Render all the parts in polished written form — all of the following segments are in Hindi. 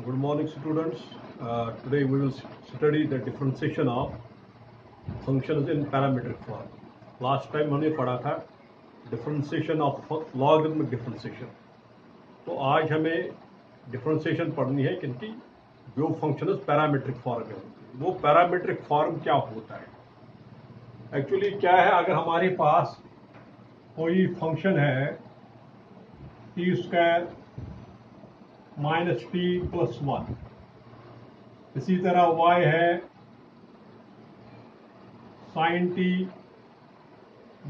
Good morning, students. Today we will study the differentiation of functions in parametric form. Last time हमने पढ़ा था differentiation of logarithmic differentiation. तो आज हमें differentiation पढ़नी है क्योंकि जो फंक्शन पैरामीट्रिक फॉर्म में होती है। वो पैरामीट्रिक फॉर्म क्या होता है? एक्चुअली क्या है, अगर हमारे पास कोई फंक्शन है T square minus T plus 1, इसी तरह y है sine T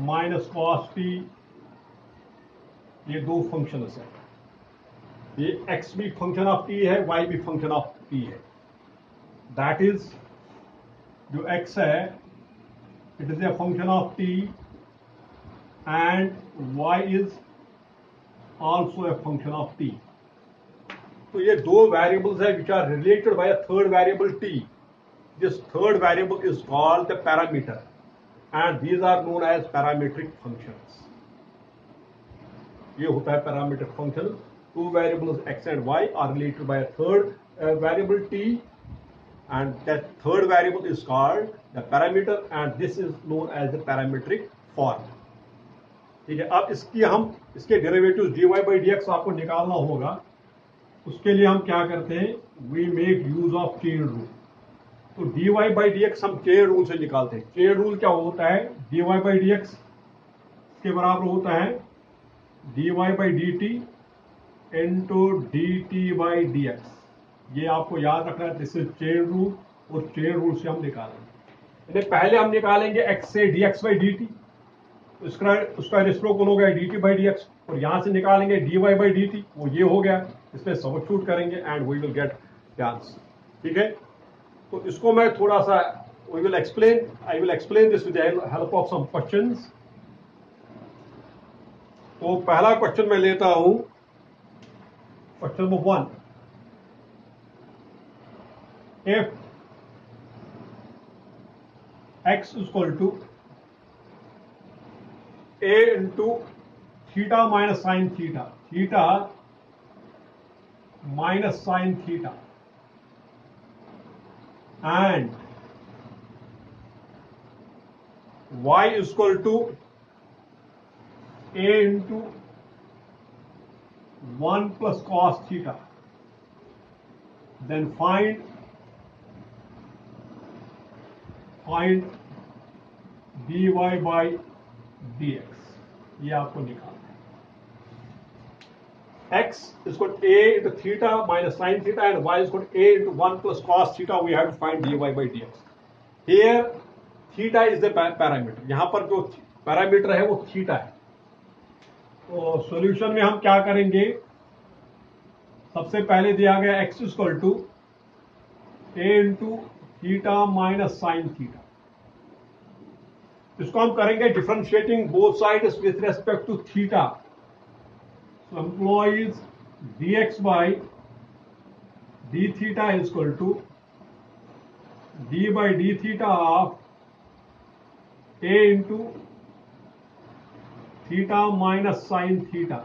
minus cos T, ये दो फंक्शंस हैं। ये x भी फंक्शन ऑफ t है, y भी फंक्शन ऑफ t है। दैट इज जो x है it is a function of t and y is also a function of t। तो ये दो वेरिएबल्स है which are related by a third variable t. This third variable is called the parameter and these are known as parametric functions. ये होता है parametric function. Two variables x and y are related by a third variable t, and that third variable is called the parameter, and this is known as the parametric form. ठीक है, अब इसके डेरिवेटिव dy by dx आपको निकालना होगा। उसके लिए हम क्या करते हैं, we make use of chain rule. तो dy by dx हम चेन रूल से निकालते हैं। चेन रूल क्या होता है, dy by dx के बराबर होता है dy by dt into dt by dx। ये आपको याद रखना है, दिस इज चेन रूल, और चेन रूल से हम निकालेंगे। पहले हम निकालेंगे x से dx बाई dt, उसका रेसिप्रोकल हो गया dt बाई dx, और यहां से निकालेंगे dy बाई dt, वो ये हो गया। इसमें सब्स्टिट्यूट करेंगे and we will get the answer. ठीक है, तो इसको मैं थोड़ा सा I will explain this with the help of some questions. तो पहला क्वेश्चन मैं लेता हूं, question number 1। If x is equal to a into theta minus sin theta, theta minus sin theta, and y is equal to a into 1 plus cos theta, then find dy by dx। ये आपको निकालना है। x is equal to a into theta minus sin theta and y is equal to a into 1 plus cos theta. We have to find dy by dx. Here theta is the parameter. यहां पर जो पैरामीटर है वो थीटा है। तो सॉल्यूशन में हम क्या करेंगे, सबसे पहले दिया गया x is equal to a into theta minus sine theta. इसको हम करेंगे differentiating both sides with respect to theta. So implies dx by d theta is equal to d by d theta of a into theta minus sine theta.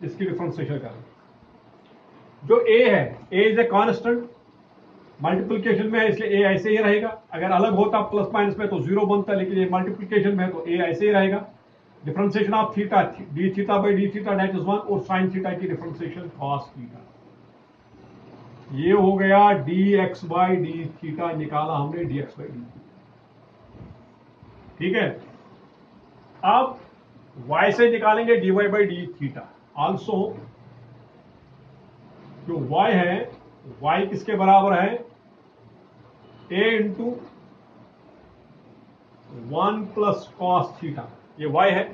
इसकी डिफरेंशिएशन करेंगे। जो a है, a is a constant, multiplication में है इसलिए a ऐसे ही रहेगा। अगर अलग होता प्लस माइनस में तो 0 बनता, लेकिन ये मल्टीप्लिकेशन में है तो a ऐसे ही रहेगा। Differentiation of theta d theta by d theta that is 1, और साइन थीटा की डिफरेंशिएशन cos थीटा। ये हो गया dx बाई d थीटा, निकाला हमने dx बाई d। ठीक है, अब y से निकालेंगे dy by d theta. Also जो y है, y किसके बराबर है, a into 1 plus cos theta, ये y है।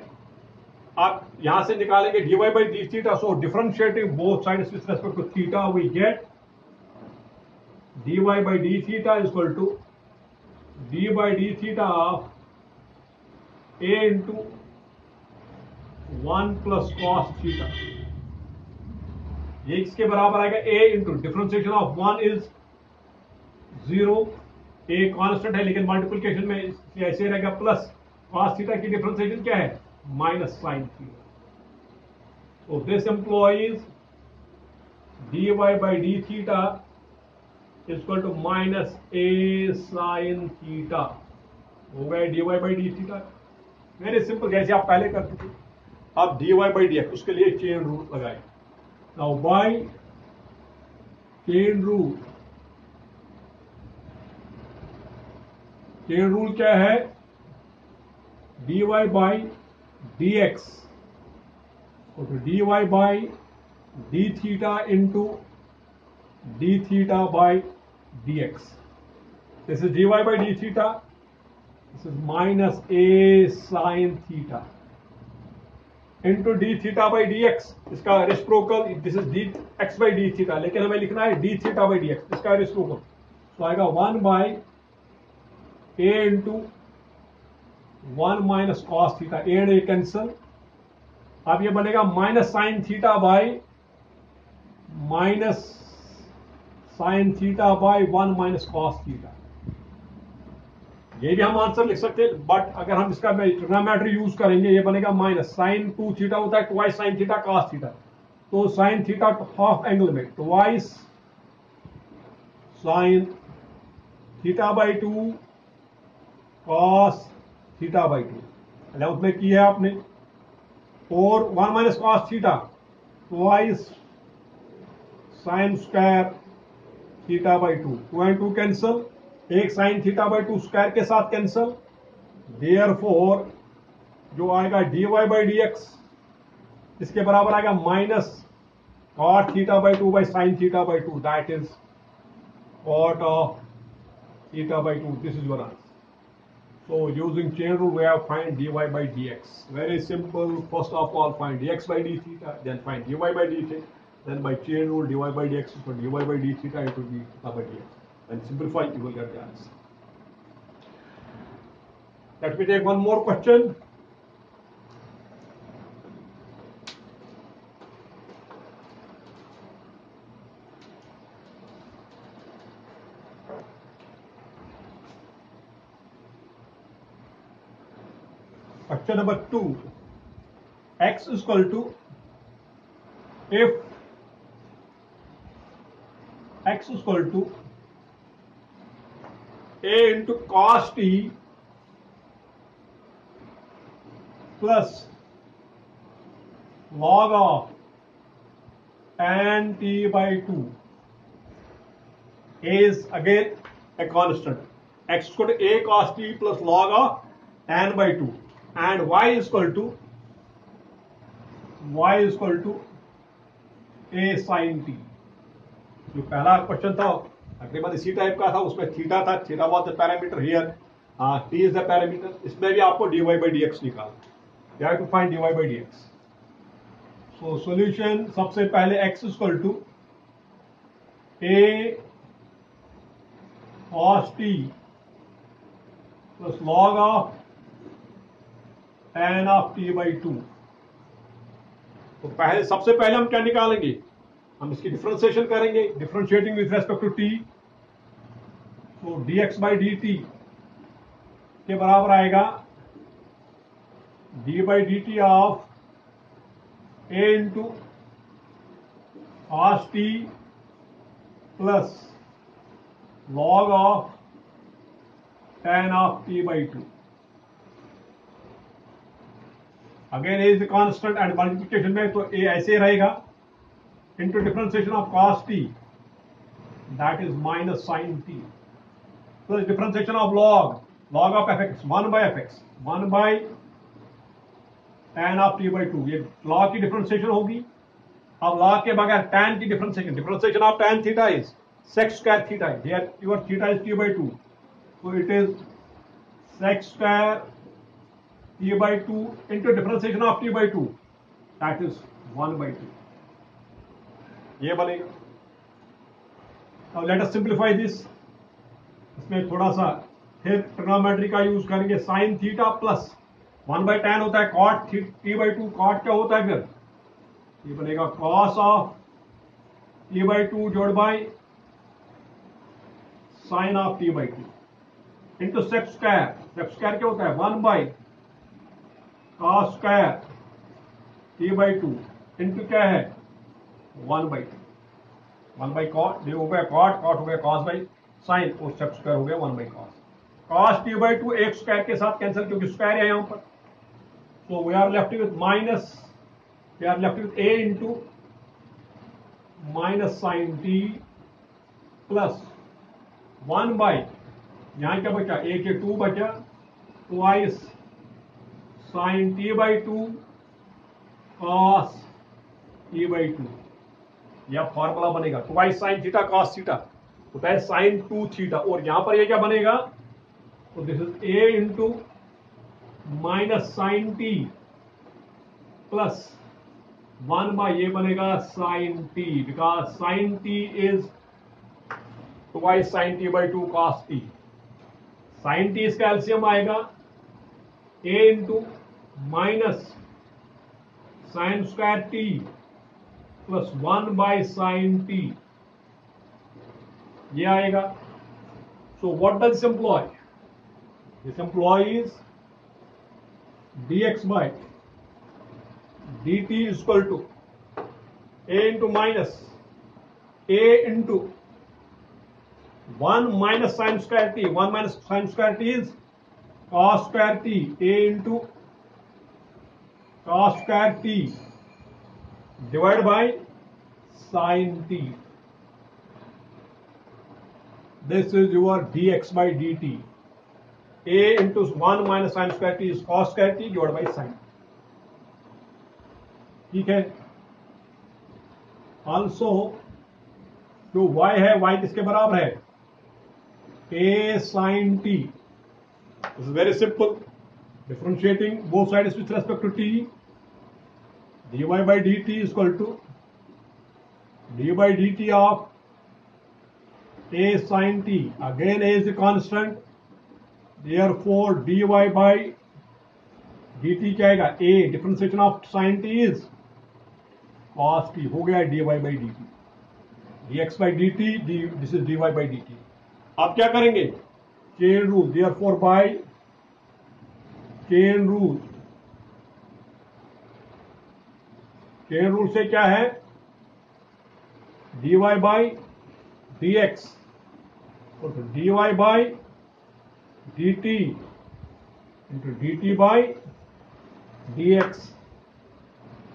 आप यहां से निकालेंगे dy by d theta. So differentiating both sides with respect to theta we get dy by d theta is equal to d by d theta of a into 1 plus cos theta. ये इसके बराबर आएगा a into differentiation of 1 is 0, a constant है लेकिन मल्टीप्लिकेशन में ऐसे रहेगा, प्लस कॉस थीटा की डिफरेंशिएशन क्या है, minus sine theta. So this employs dy by d theta equal to minus a sine theta हो गया dy by d theta. Very simple, जैसे आप पहले करते थे। अब dy बाई डी एक्स, उसके लिए चेन रूल लगाए। Now by chain rule, chain rule क्या है? dy by D x dy by d theta into d theta by dx. This is dy by d theta. This is minus a sin theta into d theta by dx. इसका reciprocal, this is dx by d theta, लेकिन हमें लिखना है d theta by dx, इसका रेसिप्रोकल। तो आएगा 1 by a into 1 minus cos theta, a and a cancel. अब ये बनेगा minus sine theta by minus sine theta by 1 minus cos theta. ये भी हम आंसर लिख सकते हैं, बट अगर हम इसका ट्रिग्नोमेट्री यूज करेंगे, ये बनेगा माइनस साइन 2 थीटा होता है twice sine theta cos theta, तो साइन थीटा हाफ एंगल में twice sine theta by 2 cos theta by 2 eleventh में की है आपने, और 1 minus cos theta twice sine square theta by 2, 2 and 2 cancel, एक साइन थीटा बाई 2 स्क्वायर के साथ कैंसल। देयरफॉर जो आएगा dy बाई डी एक्स, इसके बराबर आएगा minus cot theta by 2 by sine theta by 2, that is cot of theta by 2। This is your answer. So using chain rule, we have find dy by dx. Very simple. First of all, find dx by d theta, then find dy by d theta. Then by chain rule, dy by dx is equal to dy by d theta into d theta by dx. And simplify, you will get the answer. Let me take one more question. Question number 2. X is equal to, if x is equal to a into cos t plus log of tan t by 2, a is again a constant, x is equal to a cos t plus log of tan by 2, and y is equal to a sin t। जो पहला क्वेश्चन था तकरीबन इसी टाइप का था, उसमें थीटा था, theta was the parameter, here T is the parameter. इसमें भी आपको dy by dx निकालना, you have to find dy by dx। So solution, सबसे पहले x is equal to a cos t plus log of tan of t by 2। तो पहले, सबसे पहले हम क्या निकालेंगे? हम इसकी डिफरेंशिएशन करेंगे, differentiating with respect to t। तो dx by dt के बराबर आएगा d by dt of a into cos t plus log of tan of t by 2। Again a is the constant and multiplication में तो ए ऐसे रहेगा, into differentiation of cos t, that is minus sine t, plus differentiation of log of fx, 1 by fx, 1 by tan of t by 2। ये log की डिफरेंशिएशन होगी। अब log के बगैर tan की differentiation of tan theta is sec square theta, here your theta is t by 2, so it is sec square t by 2 into differentiation of t by 2, that is 1 by 2, ये बनेगा। Now let us simplify this। इसमें थोड़ा सा फिर ट्रिग्नोमेट्री का यूज करेंगे। Sine theta plus 1 by tan होता है cot t by 2, cot क्या होता है फिर? ये बनेगा cos ऑफ t by 2 जोड़ by sine of t by 2 into sec square. Sec square क्या होता है? 1 by cos square t by 2 into क्या है? 1 by 2। 1 बाई कॉट, ये हो गया कॉट, कॉट हो गया कॉस बाई साइन, और सेक स्क्वायर हो गया 1 by cos. Cos t by 2 एक स्क्वायर के साथ कैंसिल, क्योंकि स्क्वायर है यहाँ पर। So we are left with minus, we are left with a into minus sine t plus 1 by, यहाँ क्या बचा, ए के 2 बचा, twice sine t by 2 cos t by 2। यह फॉर्मूला बनेगा twice sine theta cos theta होता है साइन 2 थीटा, और यहां पर ये क्या बनेगा, तो this is a into minus sine t plus 1 by ये बनेगा sine t, because sine t is twice sine t by 2 cos t. Sine t इसका एलसीएम आएगा a into minus sine square t plus 1 by sine t, ये आएगा। So what does this imply, this implies dx by dt is equal to a into minus a into 1 minus sine square T, 1 minus sine square T is cos square T, a into cos square T divide by sin t. This is your dx by dt. A into 1 minus sin square t is cos square t divided by sin. ठीक है। Also जो y है, y किसके बराबर है, a sin t. This is very simple. Differentiating both sides with respect to t, dy by dt is equal to d by dt of a sin t. Again a is a constant, therefore dy by dt क्या आएगा, a differentiation of sin t is cos t, हो गया dy by dt, dx by dt, this is dy by dt। अब क्या करेंगे, chain rule, therefore by chain rule, chain rule से क्या है, dy by dx और dy by dt into dt by dx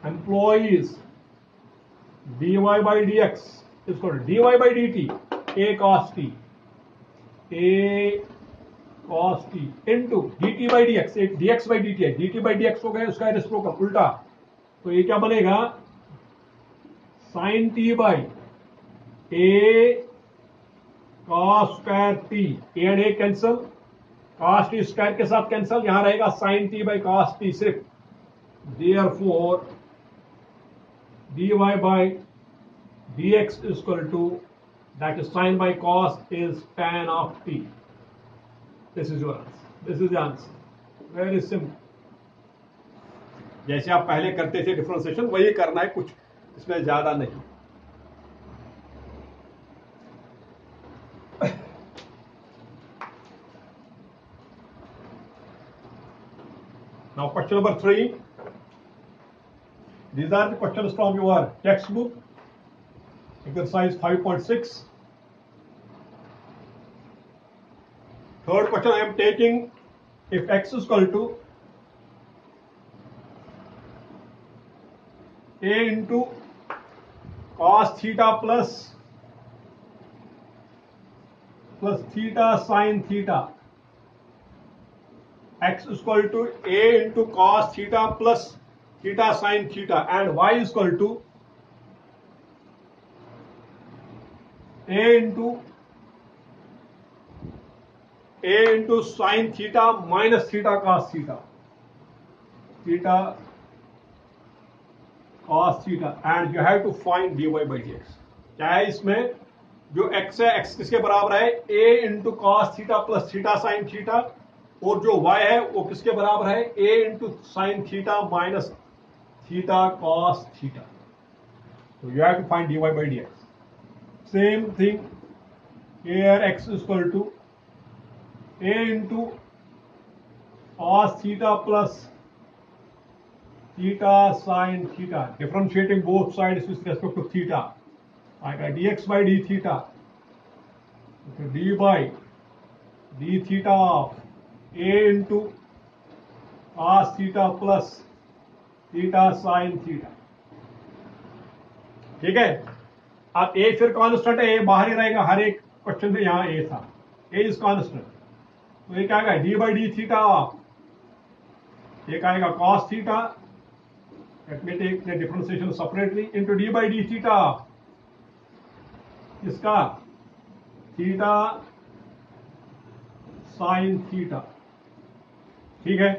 employees dy by dx is called dy by dt a cos t, a cos t into dt by dx, एक dx by dt है, dt by dx हो गया उसका रेसिप्रोकल उल्टा, तो ये क्या बनेगा sin t by a cos square t, a and a cancel, cos t square के साथ कैंसल, यहां रहेगा sin t by cos t सिर्फ, therefore dy by dx is equal to, that is sin by cos is tan of t. This is your answer, this is the answer, very simple। जैसे आप पहले करते थे डिफरेंशिएशन वही करना है, कुछ इसमें ज्यादा नहीं। Now question number 3. These are the questions from your textbook, exercise 5.6. Third question I am taking, if x is equal to a into cos theta plus theta sin theta, x is equal to a into cos theta plus theta sin theta, and y is equal to a into sin theta minus theta cos theta, theta cos theta, and you have to find dy by dx। क्या है इसमें, जो x है, x किसके बराबर है, a into cos theta plus theta sin theta, और जो y है वो किसके बराबर है, a into sin theta minus theta cos theta। So you have to find dy by dx। Same thing here, x is equal to a into cos theta plus theta sin theta, differentiating both sides with respect to theta, आएगा dx by d theta, तो d by d theta of a into cos theta plus theta sin theta। ठीक है, अब a फिर कांस्टेंट है, a बाहर ही रहेगा, हर एक क्वेश्चन में यहाँ a था, a इज कांस्टेंट, तो ये क्या आएगा d by d theta of, एक आएगा cos theta, let me take the differentiation separately, into d by d theta इसका theta sin theta। ठीक है,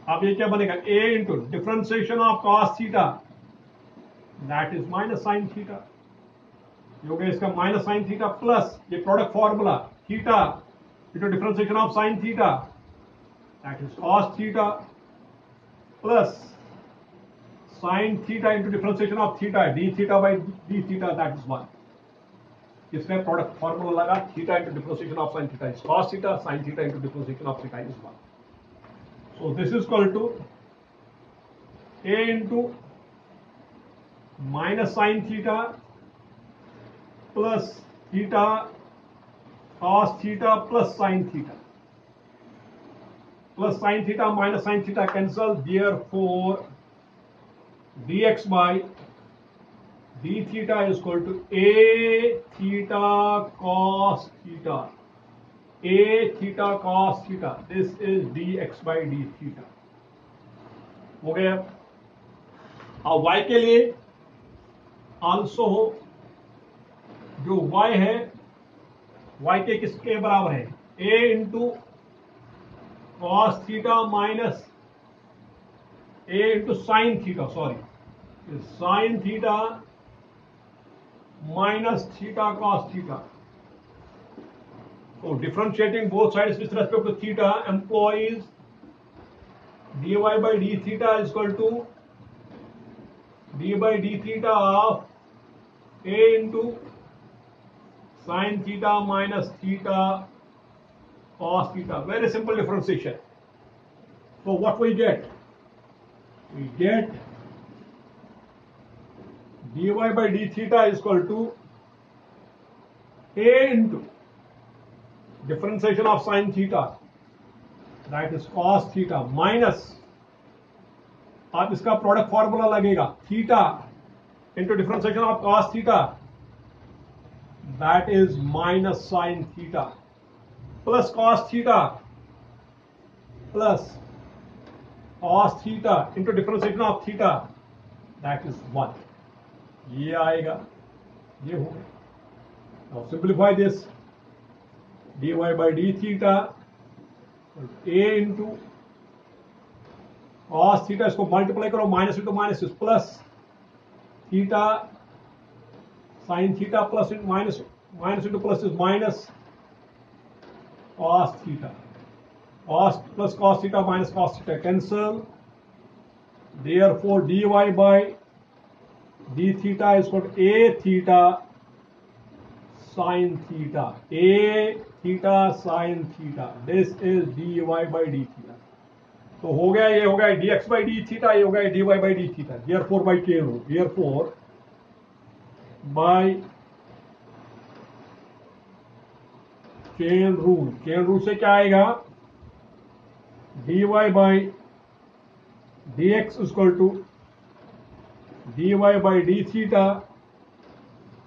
अब ये क्या बनेगा a into differentiation of cos theta, that is minus sin theta, ये हो गया इसका minus sin theta प्लस ये product formula theta into differentiation of sin theta, that is cos theta plus sin theta into differentiation of theta, d theta by d theta, that is 1। इसमें प्रोडक्ट फॉर्मूला लगा, theta into differentiation of sin theta is cos theta, sin theta into differentiation of theta is 1। So this is equal to a into minus sin theta plus theta cos theta plus sin theta, plus sin theta minus sin theta cancel, therefore dx by d theta is equal to a theta cos theta, a theta cos theta, this is dx by d theta। हो गया। अब y के लिए आल्सो जो y है, y के किसके बराबर है, a into cos theta minus a into sine theta, sorry sine theta minus theta cos theta. So differentiating both sides with respect to theta employs dy by d theta is equal to d by d theta of a into sin theta minus theta cos theta. Very simple differentiation. So what we get? We get dy by d theta is equal to a into differentiation of sin theta, that is cos theta minus, आप इसका प्रोडक्ट फॉर्मूला लगेगा theta into differentiation of cos theta, that is minus sin theta plus cos theta plus cos theta into differentiation of theta, that is 1। ये आएगा, ये हो गया। Now simplify this, dy by d theta a into cos theta, इसको मल्टीप्लाई करो, minus into minus plus theta sine theta plus minus minus into plus is minus cos theta, cos plus cos theta minus cos theta cancel, therefore dy by d theta is equal to a theta sin theta, a theta sin theta, this is dy by d theta। तो हो गया, ये हो गया dx by d theta, ये हो गया dy by d theta, therefore by chain rule, therefore by chain rule से क्या आएगा, dy by dx is equal to dy by d theta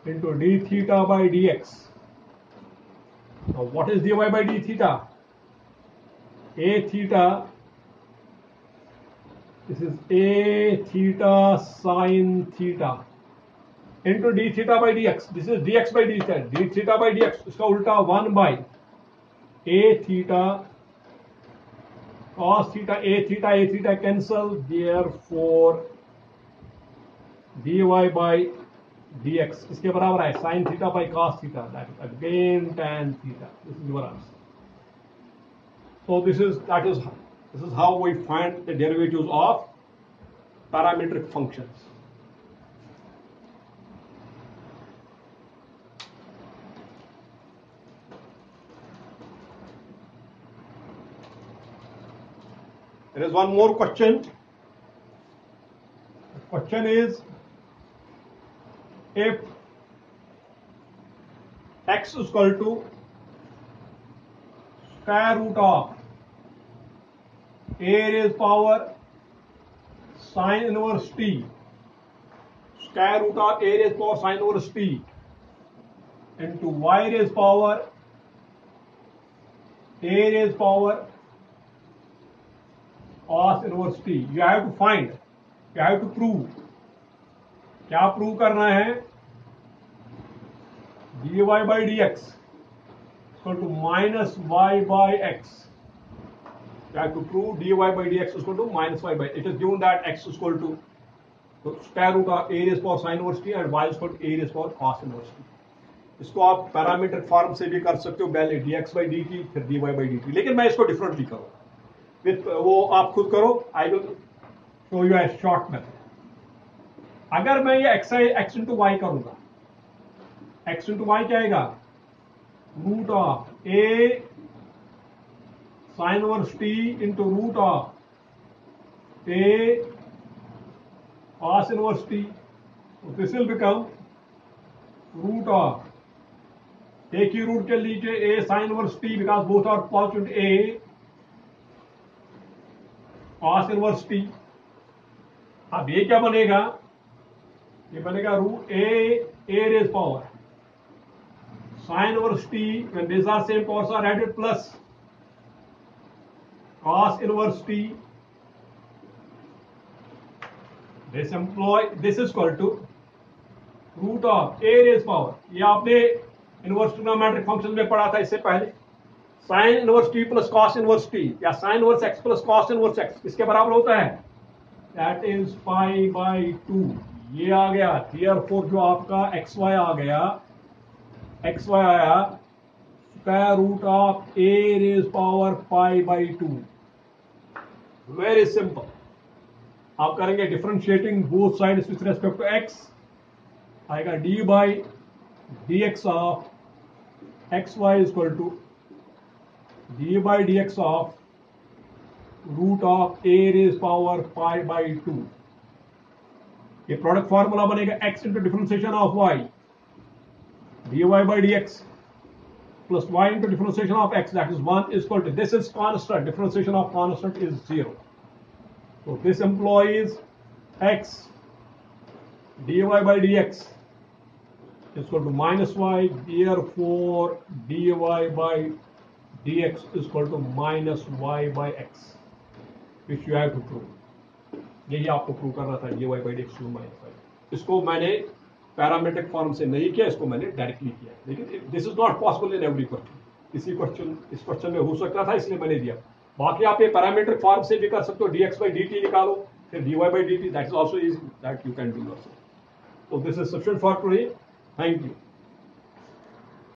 into d theta by dx। Now what is dy by d theta? A theta, this is a theta sin theta into d theta by dx, this is dx by d theta by dx, इसका उल्टा 1 by a theta cos theta, a theta cancel, therefore dy by dx इसके बराबर है sin theta by cos theta, that is again tan theta, this is your answer। So this is how we find the derivatives of parametric functions। There is one more question. The question is, if x is equal to square root of a raised power sin inverse t, square root of a raised power sin inverse t into y raised power a raised power cos inverse t. You have to find, you have to prove. क्या प्रूव करना है? dy by dx equal to minus y by x. You have to prove dy by dx is equal to minus y by. It is given that x is equal to square root of a raised power sin inverse t and y is equal to a raised power cos inverse t. इसको आप पैरामीट्रिक फॉर्म से भी कर सकते हो, पहले dx by dt फिर dy by dt, लेकिन मैं इसको डिफरेंटली करूँ विथ वो आप खुद करो. I will show you a short method. अगर मैं ये x इंटू वाई करूंगा, x इंटू वाई क्या आएगा? Root of a sine inverse t into root of a cos inverse t. This will become root of, एक ही रूट के लीजिए a sine inverse t because both are positive a cos inverse t. अब ये क्या बनेगा? ये बनेगा root a raise power sin inverse t when these are same powers are added plus cos inverse t. This is equal to root of a raised power. ये आपने इनवर्स ट्रिग्नोमेट्रिक फंक्शन में पढ़ा था इससे पहले. sin inverse t plus cos inverse t या sin inverse x plus cos inverse x किसके बराबर होता है? That is pi by 2. ये आ गया. Therefore जो आपका xy आ गया, xy आया square root of a raise power pi by 2. Very simple. आप करेंगे differentiating both sides with respect to x, आएगा d by dx of xy is equal to d by dx of root of a raise power pi by 2. ये प्रोडक्ट फॉर्मूला बनेगा x into differentiation of y dy by dx plus y into differentiation of x, that is 1 is equal to, this is constant, differentiation of constant is 0. So this implies x dy by dx is equal to minus y, therefore dy by dx is equal to minus y by x, which you have to prove. यही आपको प्रूव करना था, dy by dx to minus y. इसको मैंने पैरामीट्रिक फॉर्म से नहीं किया, इसको मैंने डायरेक्टली किया, लेकिन this is not possible in every question. इस क्वेश्चन में हो सकता था, इसलिए मैंने दिया. बाकी आप ये पैरामीट्रिक फॉर्म से भी कर सकते हो. dx by dt निकालो, फिर dy by dt, that is also easy, that you can do yourself. So this is sufficient for today. Thank you.